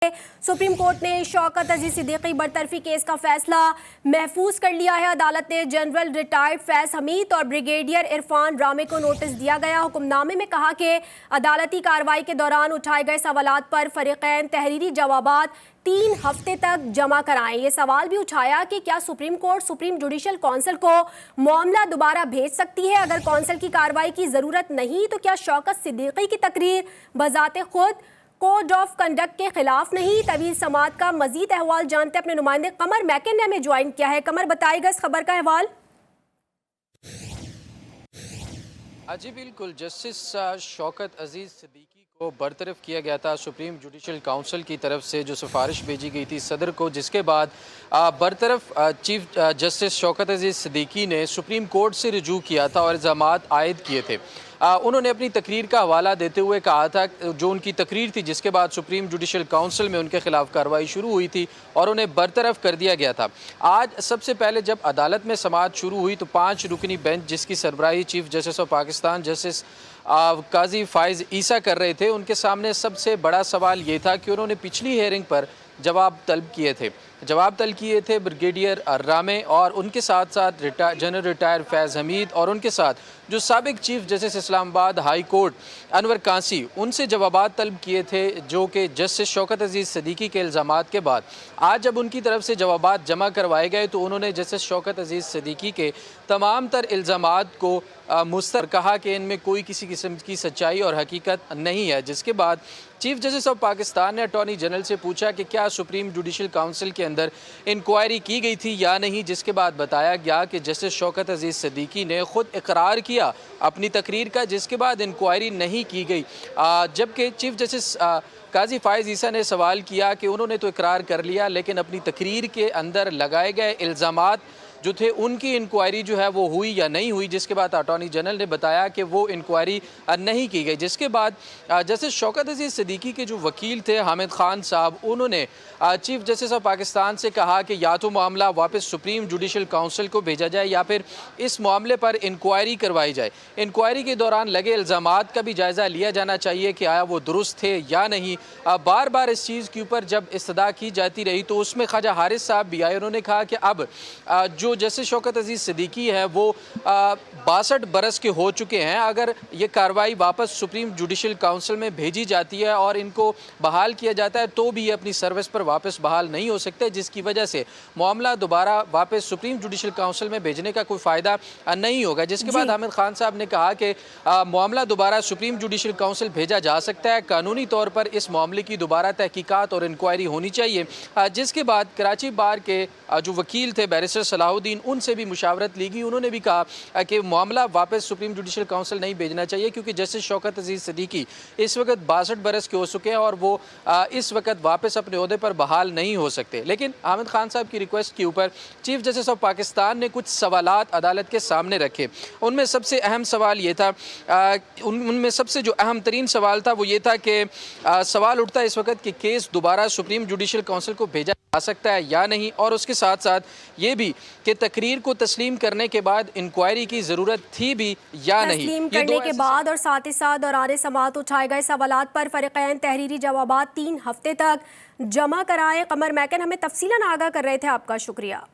Supreme court ने शौकत अजीज Siddiqui बरतरफी case का फैसला महफूज कर लिया है। अदालत ने जनरल रिटायर्ड फैज हमीद और ब्रिगेडियर इरफान रामे को नोटिस दिया गया। हुक्मनामे में कहा कि अदालती कार्रवाई के दौरान उठाए गए सवालात पर फरीकैन तहरीरी जवाबात 3 हफ्ते तक जमा कराएं। ये सवाल भी उठाया कि क्या supreme court supreme judicial council को मामला दोबारा भेज सकती है। अगर काउंसिल की कार्रवाई की जरूरत नहीं तो क्या शौकत सिद्दीकी की तकरीर बजाते खुद कोड ऑफ कंडक्ट के खिलाफ नहीं। तवील समात का मजीद अहवाल जानते अपने नुमाइंदे कमर मैकन ने हमें ज्वाइन किया है। कमर, बताएगा इस खबर का अहवाल। जी बिल्कुल, जस्टिस शौकत अजीज सिद्दीकी को बरतरफ किया गया था सुप्रीम जुडिशल काउंसिल की तरफ से, जो सिफारिश भेजी गई थी सदर को, जिसके बाद बरतरफ चीफ जस्टिस शौकत अजीज सिद्दीकी ने सुप्रीम कोर्ट से रुजू किया था और इल्ज़ामात आयद किए थे। उन्होंने अपनी तकरीर का हवाला देते हुए कहा था, जो उनकी तकरीर थी जिसके बाद सुप्रीम जुडिशल काउंसिल में उनके खिलाफ कार्रवाई शुरू हुई थी और उन्हें बरतरफ कर दिया गया था। आज सबसे पहले जब अदालत में समाअत शुरू हुई तो 5 रुकनी बेंच, जिसकी सरबराही chief justice of Pakistan justice Qazi Faez Isa कर रहे थे, उनके सामने सबसे बड़ा सवाल ये था कि उन्होंने पिछली हेयरिंग पर जवाब तलब किए थे ब्रिगेडियर रामे और उनके साथ साथ जनरल रिटायर फैज़ हमीद और उनके साथ जो साबिक chief justice Islamabad high court Anwar Kansi, उनसे जवाबात तलब किए थे, जो कि जस्टिस शौकत अजीज सिद्दीकी के इल्ज़ामात के बाद आज जब उनकी तरफ से जवाबात जमा करवाए गए तो उन्होंने जस्टिस शौकत अजीज सिद्दीकी के तमाम तर इल्ज़ामात को मुस्तरद कहा कि इनमें कोई किसी किस्म की सच्चाई और हकीकत नहीं है। जिसके बाद चीफ जस्टिस ऑफ पाकिस्तान ने अटॉर्नी जनरल से पूछा कि क्या सुप्रीम जुडिशल काउंसिल के अंदर इंक्वायरी की गई थी या नहीं, जिसके बाद बताया गया कि जस्टिस शौकत अजीज सिद्दीकी ने खुद इकरार किया अपनी तकरीर का, जिसके बाद इंक्वायरी नहीं की गई। जबकि चीफ जस्टिस काजी फाइज ईसा ने सवाल किया कि उन्होंने तो इकरार कर लिया, लेकिन अपनी तकरीर के अंदर लगाए गए इल्ज़ामात जो थे उनकी इंक्वायरी जो है वो हुई या नहीं हुई, जिसके बाद अटॉर्नी जनरल ने बताया कि वो इंक्वायरी नहीं की गई। जिसके बाद जस्टिस शौकत अजीज सिद्दीकी के जो वकील थे हामिद खान साहब, उन्होंने चीफ जस्टिस ऑफ पाकिस्तान से कहा कि या तो मामला वापस सुप्रीम जुडिशल काउंसिल को भेजा जाए या फिर इस मामले पर इंक्वायरी करवाई जाए। इंक्वायरी के दौरान लगे इल्ज़ामात का भी जायज़ा लिया जाना चाहिए कि आया वो दुरुस्त थे या नहीं। बार बार इस चीज़ के ऊपर जब इस्तदा की जाती रही तो उसमें ख्वाजा हारिस साहब भी आए। उन्होंने कहा कि अब जो जस्टिस शौकत अजीज सिद्दीकी है वो 62 बरस के हो चुके हैं। अगर ये कार्रवाई वापस सुप्रीम जुडिशल काउंसिल में भेजी जाती है और इनको बहाल किया जाता है तो भी ये अपनी सर्विस पर वापस बहाल नहीं हो सकते, जिसकी वजह से मामला दोबारा वापस सुप्रीम जुडिशल काउंसिल में भेजने का कोई फ़ायदा नहीं होगा। जिसके बाद हामिद खान साहब ने कहा कि मामला दोबारा सुप्रीम जुडिशल काउंसिल भेजा जा सकता है, कानूनी तौर पर इस मामले की दोबारा तहकीकात और इंक्वायरी होनी चाहिए। जिसके बाद कराची बार के जो वकील थे बैरिस्टर सलाहुद्दीन, उनसे भी मुशावरत ली गई। उन्होंने भी कहा कि मामला वापस सुप्रीम जुडिशल काउंसिल नहीं भेजना चाहिए, क्योंकि जस्टिस शौकत अजीज सिद्दीकी इस वक्त 62 बरस के हो चुके हैं और वो इस वक्त वापस अपने ओहदे पर बहाल नहीं हो सकते। लेकिन हामिद खान साहब की रिक्वेस्ट के ऊपर चीफ जस्टिस ऑफ पाकिस्तान ने कुछ सवालात अदालत के सामने रखे। उनमें सबसे अहम सवाल ये था, उनमें सबसे जो अहम तरीन सवाल था वो ये था कि सवाल उठता है इस वक्त कि केस दोबारा सुप्रीम जुडिशल काउंसिल को भेजा जा सकता है या नहीं, और उसके साथ साथ ये भी कि तकरीर को तस्लीम करने के बाद इंक्वायरी की ज़रूरत थी भी या नहीं। तस्लीम करने के बाद और साथ ही साथ दौरान समाअत उठाए गए सवालात पर फरीकैन तहरीरी जवाबात 3 हफ्ते तक जमा कराएं। कमर मैकन हमें तफसीलन आगाह कर रहे थे, आपका शुक्रिया।